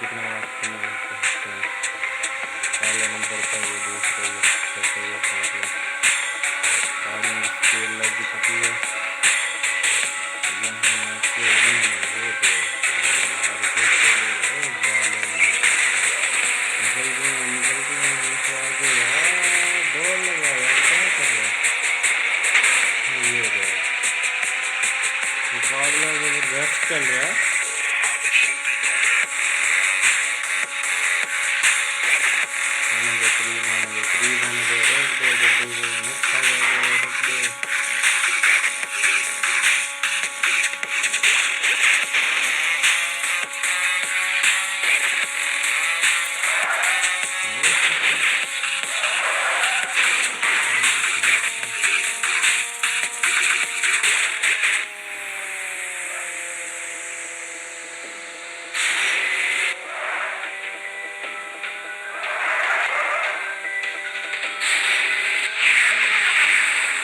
कितना वक्त में पहुँचते हैं। पहले नंबर पर ये, दूसरे ये, छठे ये, पाँचवें। गाड़ी में तेल लग चुकी है। यहाँ से वो तो निकलते हैं हमसे आगे यार। दौड़ लगा यार, क्या कर रहे हैं ये? मुकाबला जबरदस्त चल रहा है।